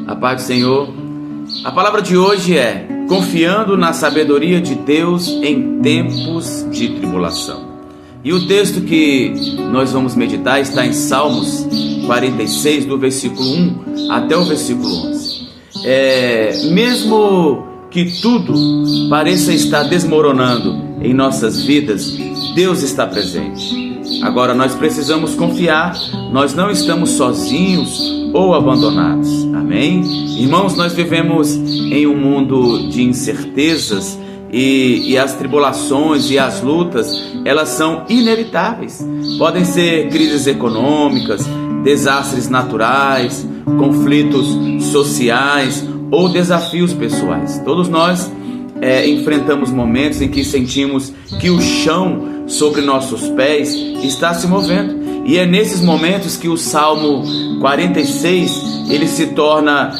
A paz do Senhor. A palavra de hoje é: confiando na sabedoria de Deus em tempos de tribulação. E o texto que nós vamos meditar está em Salmos 46, do versículo 1 até o versículo 11. Mesmo que tudo pareça estar desmoronando em nossas vidas, Deus está presente. Agora nós precisamos confiar, nós não estamos sozinhos ou abandonados. Amém? Irmãos, nós vivemos em um mundo de incertezas e as tribulações e as lutas, elas são inevitáveis. Podem ser crises econômicas, desastres naturais, conflitos sociais ou desafios pessoais. Todos nós enfrentamos momentos em que sentimos que o chão sobre nossos pés está se movendo. E é nesses momentos que o Salmo 46 ele se torna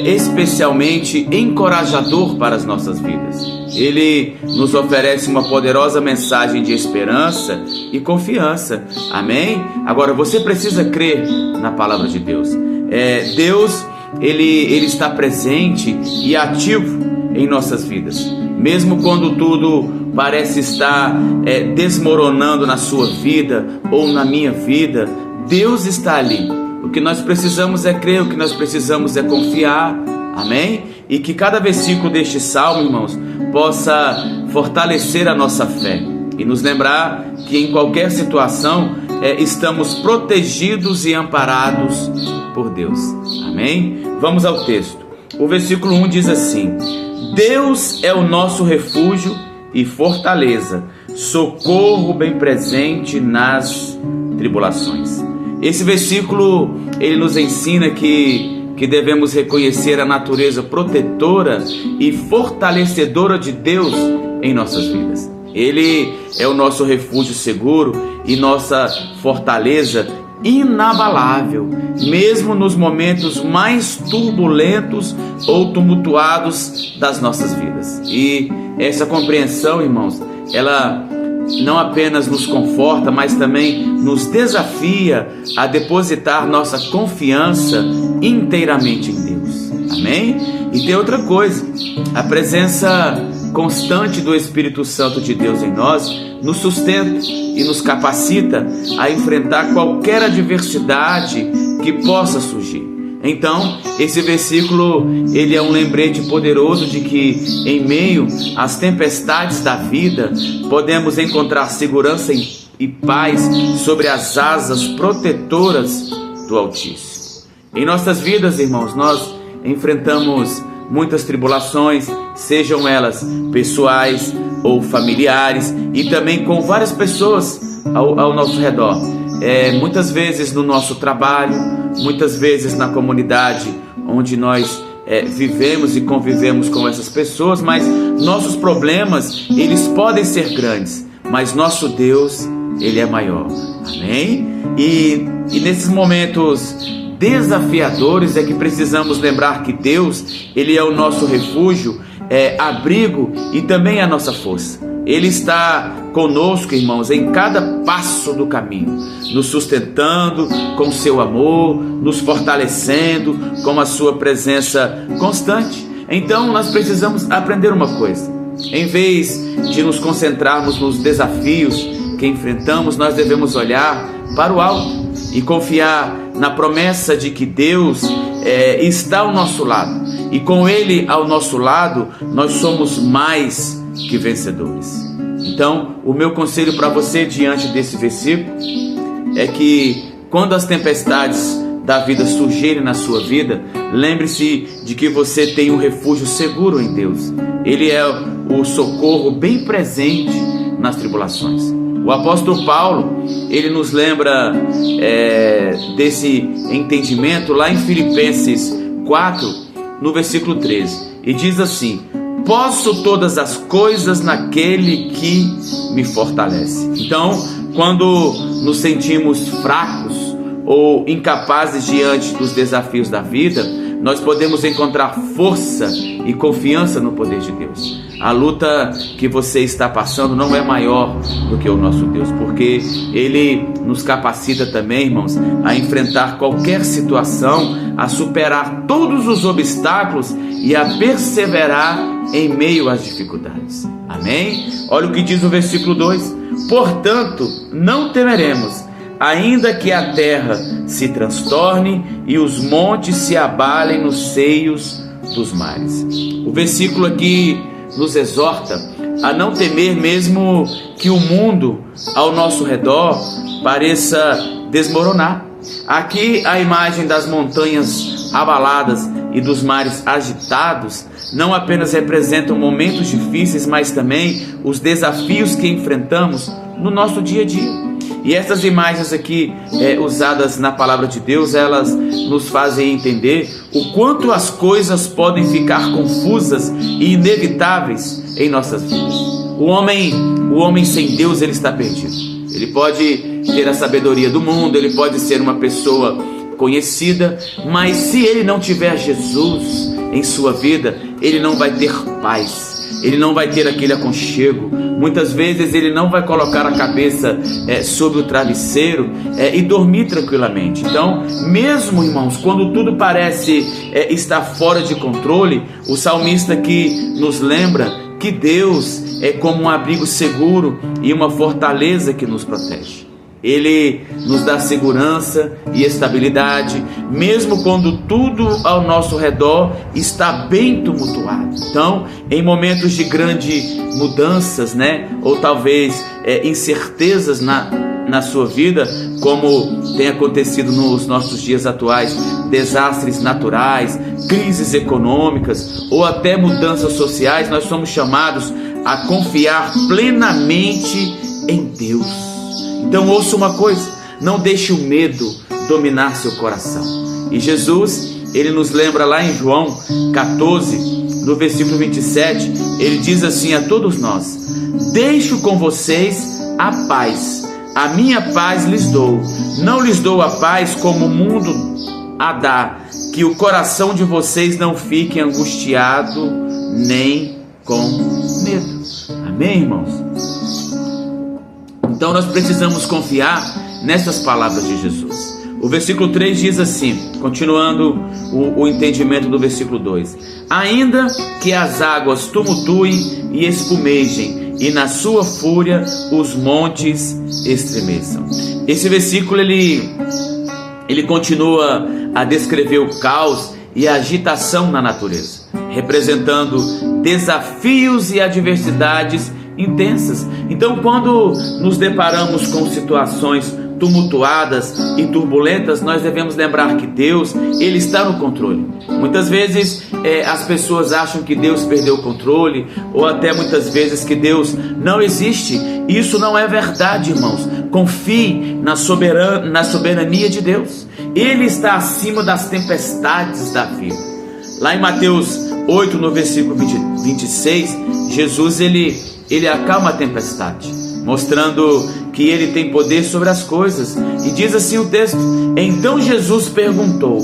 especialmente encorajador para as nossas vidas. Ele nos oferece uma poderosa mensagem de esperança e confiança. Amém? Agora você precisa crer na palavra de Deus. Deus ele está presente e ativo em nossas vidas, mesmo quando tudo parece estar desmoronando na sua vida ou na minha vida. Deus está ali. O que nós precisamos é crer, o que nós precisamos é confiar. Amém? E que cada versículo deste salmo, irmãos, possa fortalecer a nossa fé e nos lembrar que em qualquer situação estamos protegidos e amparados por Deus. Amém? Vamos ao texto. O versículo 1 diz assim: Deus é o nosso refúgio e fortaleza, socorro bem presente nas tribulações. Esse versículo ele nos ensina que devemos reconhecer a natureza protetora e fortalecedora de Deus em nossas vidas. Ele é o nosso refúgio seguro e nossa fortaleza inabalável, mesmo nos momentos mais turbulentos ou tumultuados das nossas vidas. E essa compreensão, irmãos, ela não apenas nos conforta, mas também nos desafia a depositar nossa confiança inteiramente em Deus. Amém? E tem outra coisa: a presença constante do Espírito Santo de Deus em nós nos sustenta e nos capacita a enfrentar qualquer adversidade que possa surgir. Então, esse versículo ele é um lembrete poderoso de que em meio às tempestades da vida podemos encontrar segurança e paz sobre as asas protetoras do Altíssimo. Em nossas vidas, irmãos, nós enfrentamos muitas tribulações, sejam elas pessoais ou familiares, e também com várias pessoas ao nosso redor. Muitas vezes no nosso trabalho, muitas vezes na comunidade onde nós vivemos e convivemos com essas pessoas, mas nossos problemas, eles podem ser grandes, mas nosso Deus, Ele é maior. Amém? E nesses momentos desafiadores é que precisamos lembrar que Deus, Ele é o nosso refúgio, abrigo e também a nossa força. Ele está conosco, irmãos, em cada passo do caminho, nos sustentando com seu amor, nos fortalecendo com a sua presença constante. Então nós precisamos aprender uma coisa: em vez de nos concentrarmos nos desafios que enfrentamos, nós devemos olhar para o alto e confiar na promessa de que Deus está ao nosso lado, e com Ele ao nosso lado nós somos mais que vencedores. Então, o meu conselho para você diante desse versículo é que quando as tempestades da vida surgirem na sua vida, lembre-se de que você tem um refúgio seguro em Deus. Ele é o socorro bem presente nas tribulações. O apóstolo Paulo, ele nos lembra desse entendimento lá em Filipenses 4, no versículo 13, e diz assim: posso todas as coisas naquele que me fortalece. Então, quando nos sentimos fracos ou incapazes diante dos desafios da vida, nós podemos encontrar força e confiança no poder de Deus. A luta que você está passando não é maior do que o nosso Deus, porque Ele nos capacita também, irmãos, a enfrentar qualquer situação a superar todos os obstáculos e a perseverar em meio às dificuldades. Amém? Olha o que diz o versículo 2: portanto, não temeremos, ainda que a terra se transtorne e os montes se abalem nos seios dos mares. O versículo aqui nos exorta a não temer, mesmo que o mundo ao nosso redor pareça desmoronar. Aqui a imagem das montanhas abaladas e dos mares agitados não apenas representam momentos difíceis, mas também os desafios que enfrentamos no nosso dia a dia. E essas imagens aqui usadas na palavra de Deus, elas nos fazem entender o quanto as coisas podem ficar confusas e inevitáveis em nossas vidas. O homem sem Deus, ele está perdido. Ele pode ter a sabedoria do mundo, ele pode ser uma pessoa conhecida, mas se ele não tiver Jesus em sua vida, ele não vai ter paz, ele não vai ter aquele aconchego. Muitas vezes ele não vai colocar a cabeça sobre o travesseiro e dormir tranquilamente. Então, mesmo, irmãos, quando tudo parece estar fora de controle, o salmista aqui nos lembra que Deus é como um abrigo seguro e uma fortaleza que nos protege. Ele nos dá segurança e estabilidade, mesmo quando tudo ao nosso redor está bem tumultuado. Então, em momentos de grandes mudanças, ou talvez incertezas na sua vida, como tem acontecido nos nossos dias atuais, desastres naturais, crises econômicas ou até mudanças sociais, nós somos chamados a confiar plenamente em Deus. Então ouça uma coisa, não deixe o medo dominar seu coração. E Jesus, ele nos lembra lá em João 14, no versículo 27, ele diz assim a todos nós: deixo com vocês a paz, a minha paz lhes dou, não lhes dou a paz como o mundo a dá, que o coração de vocês não fique angustiado nem com medo. Amém, irmãos? Então nós precisamos confiar nessas palavras de Jesus. O versículo 3 diz assim, continuando o entendimento do versículo 2: ainda que as águas tumultuem e espumejem, e na sua fúria os montes estremeçam. Esse versículo ele continua a descrever o caos e a agitação na natureza, representando desafios e adversidades intensas. Então, quando nos deparamos com situações tumultuadas e turbulentas, nós devemos lembrar que Deus, ele está no controle. Muitas vezes as pessoas acham que Deus perdeu o controle, ou até muitas vezes que Deus não existe. Isso não é verdade, irmãos. Confie na soberania de Deus. Ele está acima das tempestades da vida. Lá em Mateus 8, no versículo 26, Jesus ele acalma a tempestade, mostrando que ele tem poder sobre as coisas. E diz assim o texto: então Jesus perguntou: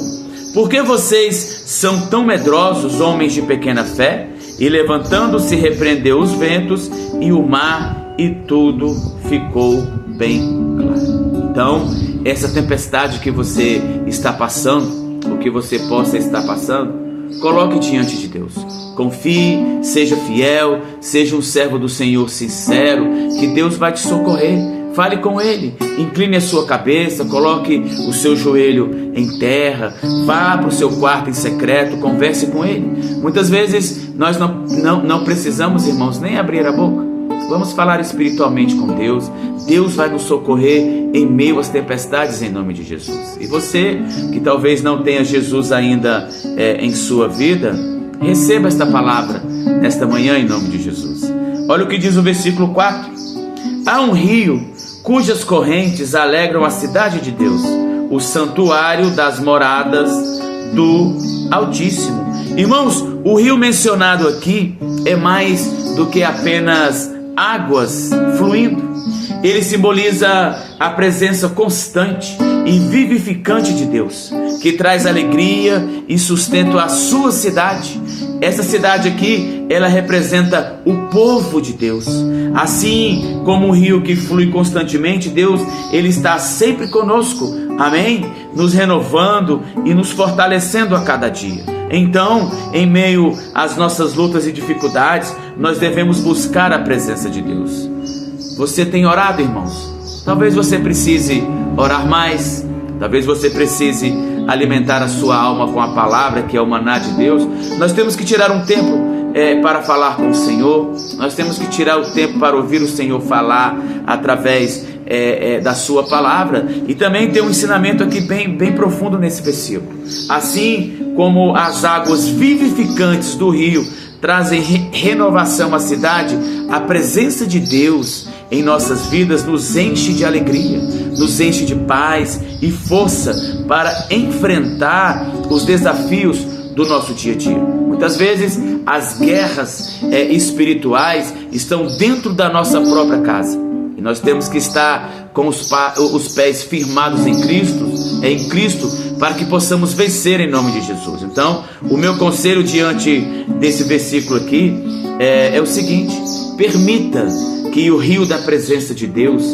por que vocês são tão medrosos, homens de pequena fé? E levantando-se, repreendeu os ventos e o mar, e tudo ficou bem claro. Então, essa tempestade que você está passando, o que você possa estar passando, coloque diante de Deus. Confie, seja fiel, seja um servo do Senhor sincero, que Deus vai te socorrer. Fale com Ele, incline a sua cabeça, coloque o seu joelho em terra, vá para o seu quarto em secreto, converse com Ele. Muitas vezes nós não precisamos, irmãos, nem abrir a boca. Vamos falar espiritualmente com Deus. Deus vai nos socorrer em meio às tempestades, em nome de Jesus. E você que talvez não tenha Jesus ainda em sua vida, receba esta palavra nesta manhã em nome de Jesus. Olha o que diz o versículo 4: há um rio cujas correntes alegram a cidade de Deus, o santuário das moradas do Altíssimo. Irmãos, o rio mencionado aqui é mais do que apenas águas fluindo. Ele simboliza a presença constante e vivificante de Deus, que traz alegria e sustento à sua cidade. Essa cidade aqui ela representa o povo de Deus. Assim como um rio que flui constantemente, Deus, Ele está sempre conosco, amém? Nos renovando e nos fortalecendo a cada dia. Então, em meio às nossas lutas e dificuldades, nós devemos buscar a presença de Deus. Você tem orado, irmãos? Talvez você precise orar mais, talvez você precise alimentar a sua alma com a palavra, que é o maná de Deus. Nós temos que tirar um tempo para falar com o Senhor. Nós temos que tirar o tempo para ouvir o Senhor falar através da sua palavra. E também tem um ensinamento aqui bem profundo nesse versículo. Assim como as águas vivificantes do rio trazem renovação à cidade, a presença de Deus em nossas vidas nos enche de alegria, nos enche de paz e força para enfrentar os desafios do nosso dia a dia. Muitas vezes as guerras espirituais estão dentro da nossa própria casa, e nós temos que estar com os pés firmados em Cristo, para que possamos vencer em nome de Jesus. Então, o meu conselho diante desse versículo aqui é o seguinte: permita que o rio da presença de Deus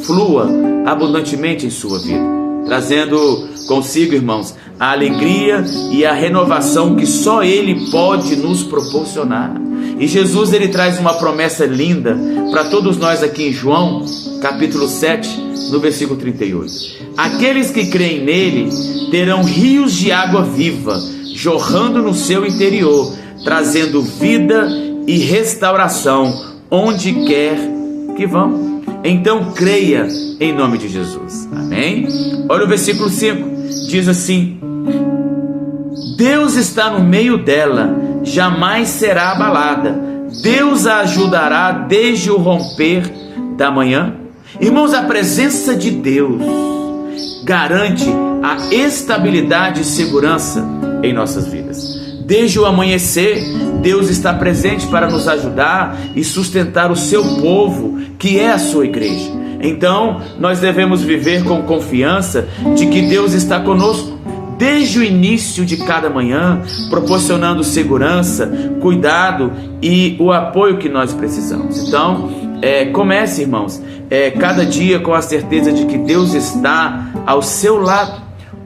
flua abundantemente em sua vida, trazendo consigo, irmãos, a alegria e a renovação que só Ele pode nos proporcionar. E Jesus, Ele traz uma promessa linda para todos nós aqui em João, capítulo 7, no versículo 38. Aqueles que creem nele terão rios de água viva, jorrando no seu interior, trazendo vida e restauração onde quer que vão. Então creia em nome de Jesus, amém? Olha o versículo 5, diz assim: Deus está no meio dela, jamais será abalada. Deus a ajudará desde o romper da manhã. Irmãos, a presença de Deus garante a estabilidade e segurança em nossas vidas. Desde o amanhecer, Deus está presente para nos ajudar e sustentar o seu povo, que é a sua igreja. Então, nós devemos viver com confiança de que Deus está conosco desde o início de cada manhã, proporcionando segurança, cuidado e o apoio que nós precisamos. Então, comece, irmãos, cada dia com a certeza de que Deus está ao seu lado,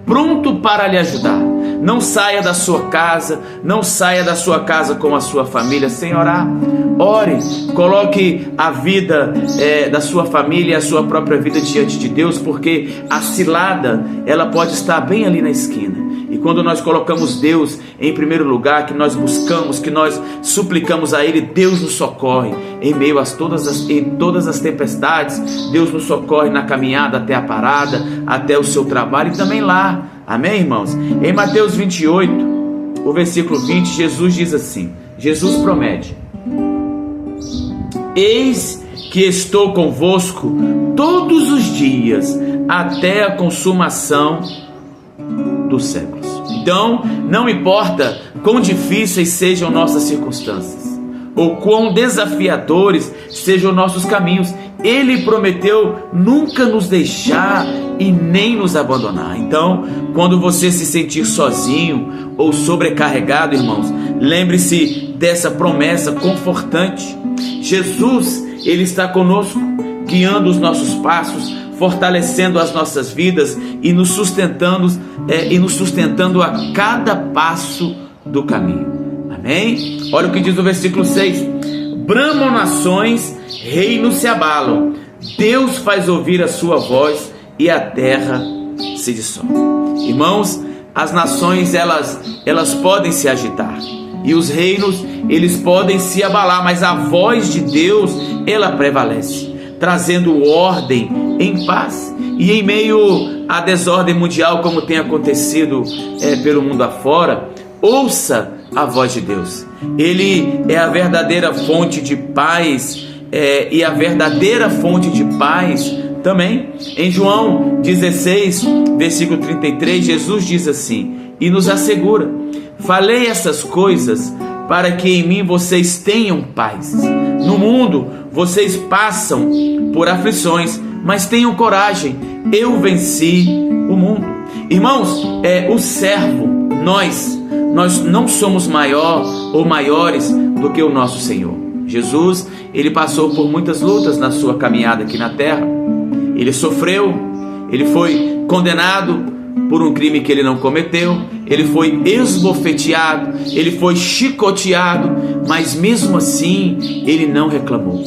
pronto para lhe ajudar. Não saia da sua casa, não saia da sua casa com a sua família sem orar. Ore, coloque a vida da sua família e a sua própria vida diante de Deus, porque a cilada, ela pode estar bem ali na esquina. E quando nós colocamos Deus em primeiro lugar, que nós buscamos, que nós suplicamos a Ele, Deus nos socorre em meio a todas as tempestades. Deus nos socorre na caminhada até a parada, até o seu trabalho e também lá. Amém, irmãos? Em Mateus 28, o versículo 20, Jesus diz assim, Jesus promete: Eis que estou convosco todos os dias, até a consumação dos séculos. Então, não importa quão difíceis sejam nossas circunstâncias, ou quão desafiadores sejam nossos caminhos, Ele prometeu nunca nos deixar e nem nos abandonar. Então, quando você se sentir sozinho ou sobrecarregado, irmãos, lembre-se dessa promessa confortante. Jesus, Ele está conosco, guiando os nossos passos, fortalecendo as nossas vidas e nos sustentando a cada passo do caminho. Amém? Olha o que diz o versículo 6: Bramam nações, reinos se abalam, Deus faz ouvir a sua voz e a terra se dissolve. Irmãos, as nações elas podem se agitar e os reinos eles podem se abalar, mas a voz de Deus ela prevalece, trazendo ordem em paz. E em meio à desordem mundial, como tem acontecido pelo mundo afora, ouça a voz de Deus. Ele é a verdadeira fonte de paz, e a verdadeira fonte de paz também. Em João 16, versículo 33, Jesus diz assim, e nos assegura: falei essas coisas para que em mim vocês tenham paz. No mundo vocês passam por aflições, mas tenham coragem, eu venci o mundo. Irmãos, o servo, nós não somos maior ou maiores do que o nosso Senhor. Jesus, ele passou por muitas lutas na sua caminhada aqui na terra. Ele sofreu, ele foi condenado por um crime que ele não cometeu, ele foi esbofeteado, ele foi chicoteado, mas mesmo assim ele não reclamou.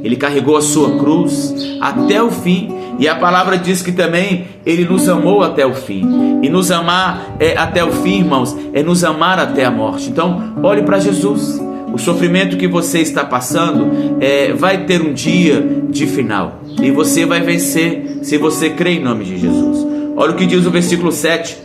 Ele carregou a sua cruz até o fim, e a palavra diz que também ele nos amou até o fim. E nos amar até o fim, irmãos, é nos amar até a morte. Então, olhe para Jesus. O sofrimento que você está passando vai ter um dia de final, e você vai vencer se você crê em nome de Jesus. Olha o que diz o versículo 7,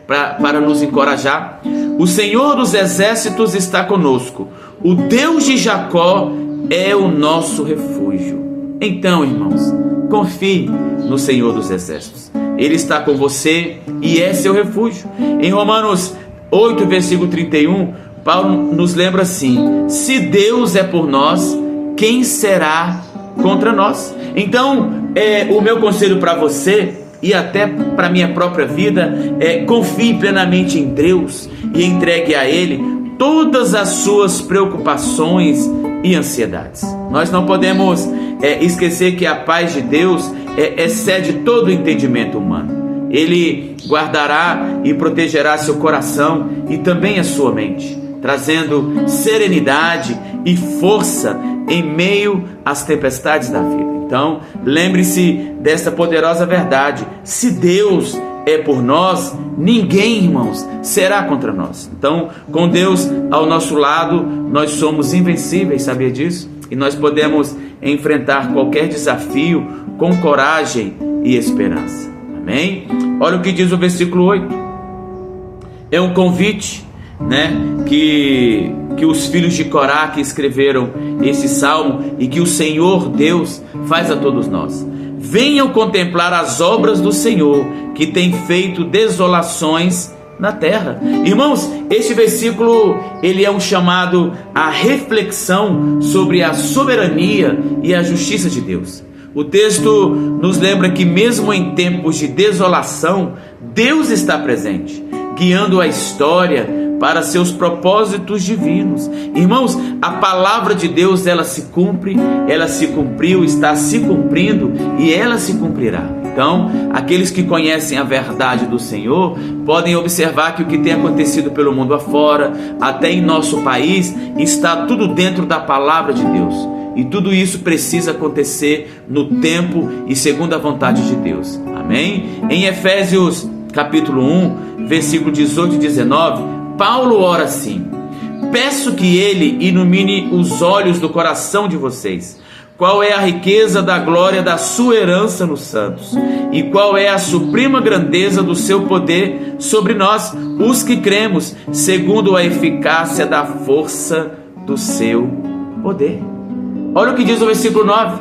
para nos encorajar. O Senhor dos exércitos está conosco, o Deus de Jacó é o nosso refúgio. Então, irmãos, confie no Senhor dos exércitos. Ele está com você e é seu refúgio. Em Romanos 8, versículo 31, Paulo nos lembra assim: se Deus é por nós, quem será contra nós? Então, o meu conselho para você e até para a minha própria vida confie plenamente em Deus e entregue a Ele todas as suas preocupações e ansiedades. Nós não podemos esquecer que a paz de Deus excede todo o entendimento humano. Ele guardará e protegerá seu coração e também a sua mente, trazendo serenidade e força em meio às tempestades da vida. Então, lembre-se dessa poderosa verdade: se Deus é por nós, ninguém, irmãos, será contra nós. Então, com Deus ao nosso lado, nós somos invencíveis, sabia disso? E nós podemos enfrentar qualquer desafio com coragem e esperança. Amém? Olha o que diz o versículo 8. É um convite, que os filhos de Corá que escreveram esse salmo e que o Senhor Deus faz a todos nós. Venham contemplar as obras do Senhor, que tem feito desolações na terra. Irmãos, este versículo, ele é um chamado à reflexão sobre a soberania e a justiça de Deus. O texto nos lembra que mesmo em tempos de desolação, Deus está presente, guiando a história para seus propósitos divinos. Irmãos, a palavra de Deus, ela se cumpre, ela se cumpriu, está se cumprindo e ela se cumprirá. Então, aqueles que conhecem a verdade do Senhor podem observar que o que tem acontecido pelo mundo afora, até em nosso país, está tudo dentro da palavra de Deus. E tudo isso precisa acontecer no tempo e segundo a vontade de Deus. Amém? Em Efésios capítulo 1, versículo 18 e 19, Paulo ora assim: peço que Ele ilumine os olhos do coração de vocês. Qual é a riqueza da glória da sua herança nos santos? E qual é a suprema grandeza do seu poder sobre nós, os que cremos, segundo a eficácia da força do seu poder? Olha o que diz o versículo 9.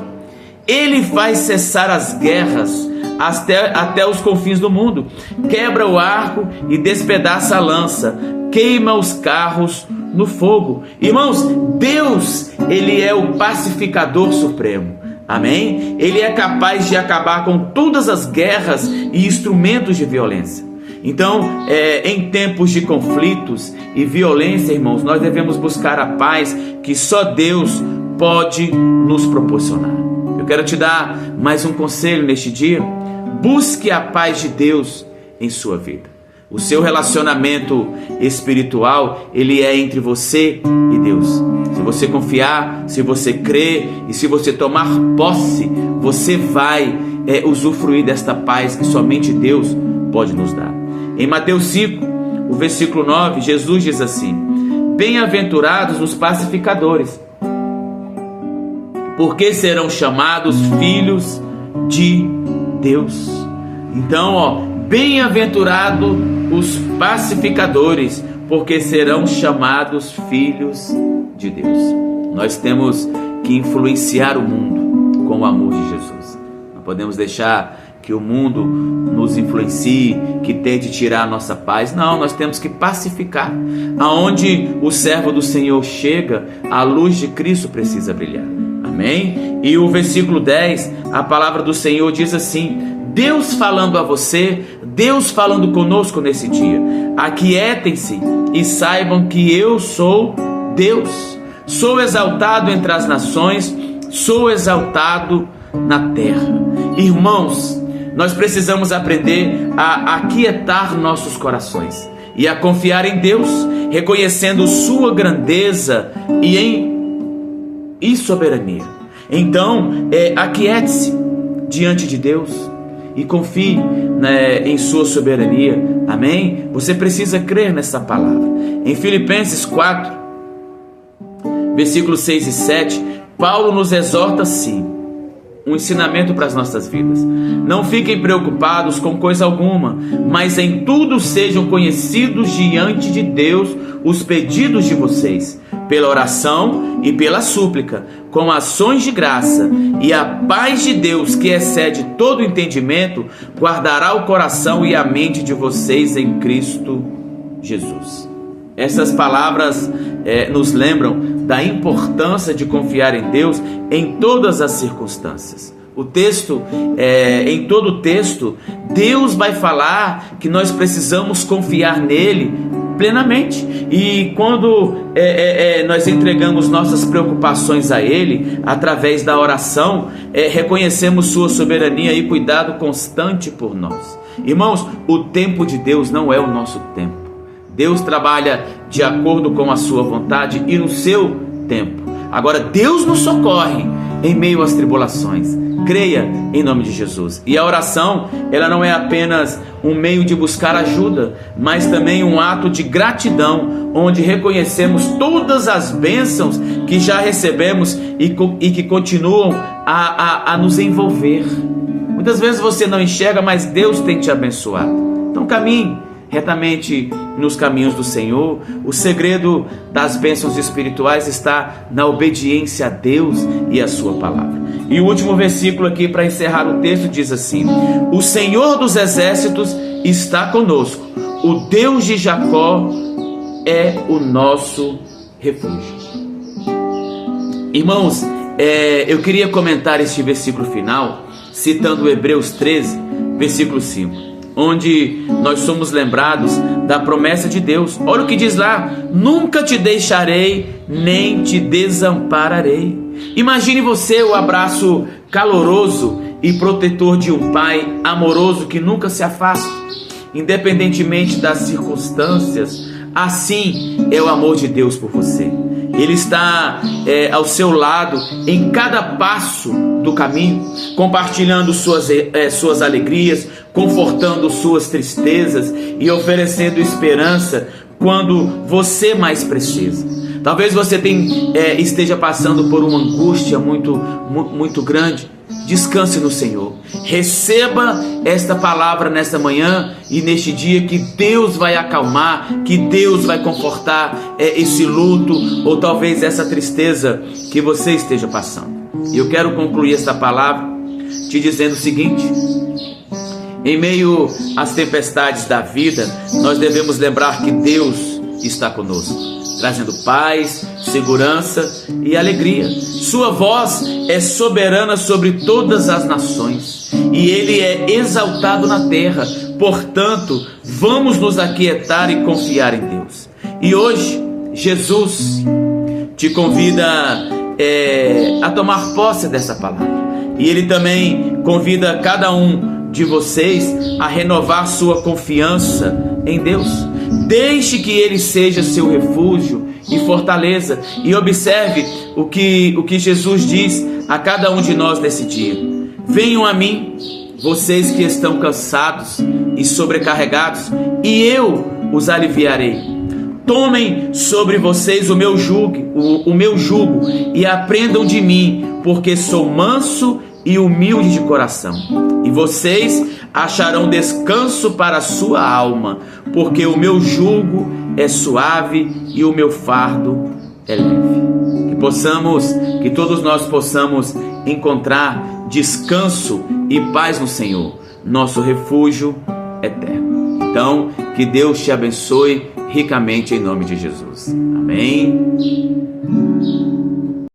Ele faz cessar as guerras até os confins do mundo. Quebra o arco e despedaça a lança. Queima os carros no fogo. Irmãos, Deus, Ele é o pacificador supremo. Amém? Ele é capaz de acabar com todas as guerras e instrumentos de violência. Então, em tempos de conflitos e violência, irmãos, nós devemos buscar a paz que só Deus pode nos proporcionar. Eu quero te dar mais um conselho neste dia. Busque a paz de Deus em sua vida. O seu relacionamento espiritual, ele é entre você e Deus. Se você confiar, se você crer e se você tomar posse, você vai usufruir desta paz que somente Deus pode nos dar. Em Mateus 5, o versículo 9, Jesus diz assim: bem-aventurados os pacificadores, porque serão chamados filhos de Deus. Então, bem-aventurado os pacificadores, porque serão chamados filhos de Deus. Nós temos que influenciar o mundo com o amor de Jesus. Não podemos deixar que o mundo nos influencie, que tente tirar a nossa paz. Não, nós temos que pacificar. Aonde o servo do Senhor chega, a luz de Cristo precisa brilhar. Amém? E o versículo 10, a palavra do Senhor diz assim: Deus falando a você, Deus falando conosco nesse dia. Aquietem-se e saibam que eu sou Deus. Sou exaltado entre as nações, sou exaltado na terra. Irmãos, nós precisamos aprender a aquietar nossos corações e a confiar em Deus, reconhecendo sua grandeza e soberania. Então, aquiete-se diante de Deus e confie, em sua soberania. Amém? Você precisa crer nessa palavra. Em Filipenses 4, versículos 6 e 7, Paulo nos exorta assim, um ensinamento para as nossas vidas: não fiquem preocupados com coisa alguma, mas em tudo sejam conhecidos diante de Deus os pedidos de vocês, pela oração e pela súplica, com ações de graça, e a paz de Deus, que excede todo entendimento, guardará o coração e a mente de vocês em Cristo Jesus. Essas palavras nos lembram da importância de confiar em Deus em todas as circunstâncias. O texto, em todo o texto, Deus vai falar que nós precisamos confiar nele plenamente. E quando nós entregamos nossas preocupações a Ele, através da oração, reconhecemos sua soberania e cuidado constante por nós. Irmãos, o tempo de Deus não é o nosso tempo. Deus trabalha de acordo com a sua vontade e no seu tempo. Agora, Deus nos socorre em meio às tribulações. Creia em nome de Jesus. E a oração, ela não é apenas um meio de buscar ajuda, mas também um ato de gratidão, onde reconhecemos todas as bênçãos que já recebemos e que continuam a nos envolver. Muitas vezes você não enxerga, mas Deus tem te abençoado. Então caminhe retamente nos caminhos do Senhor. O segredo das bênçãos espirituais está na obediência a Deus e a sua palavra. E o último versículo aqui para encerrar o texto diz assim: o Senhor dos exércitos está conosco, o Deus de Jacó é o nosso refúgio. Irmãos, eu queria comentar este versículo final citando Hebreus 13, versículo 5, onde nós somos lembrados da promessa de Deus. Olha o que diz lá: nunca te deixarei, nem te desampararei. Imagine você o abraço caloroso e protetor de um pai amoroso que nunca se afasta, independentemente das circunstâncias. Assim é o amor de Deus por você. Ele está ao seu lado em cada passo do caminho, compartilhando suas alegrias, confortando suas tristezas e oferecendo esperança quando você mais precisa. Talvez você esteja passando por uma angústia muito grande. Descanse no Senhor. Receba esta palavra nesta manhã e neste dia, que Deus vai acalmar, que Deus vai confortar esse luto ou talvez essa tristeza que você esteja passando. E eu quero concluir esta palavra te dizendo o seguinte: em meio às tempestades da vida, nós devemos lembrar que Deus está conosco, trazendo paz, segurança e alegria. Sua voz é soberana sobre todas as nações e Ele é exaltado na terra. Portanto, vamos nos aquietar e confiar em Deus. E hoje, Jesus te convida a tomar posse dessa palavra. E Ele também convida cada um de vocês a renovar sua confiança em Deus. Deixe que Ele seja seu refúgio e fortaleza. E observe o que Jesus diz a cada um de nós nesse dia: venham a mim, vocês que estão cansados e sobrecarregados, e eu os aliviarei. Tomem sobre vocês o meu jugo e aprendam de mim, porque sou manso e humilde de coração, e vocês acharão descanso para a sua alma, porque o meu jugo é suave e o meu fardo é leve. Que todos nós possamos encontrar descanso e paz no Senhor, nosso refúgio eterno. Então, que Deus te abençoe ricamente em nome de Jesus. Amém.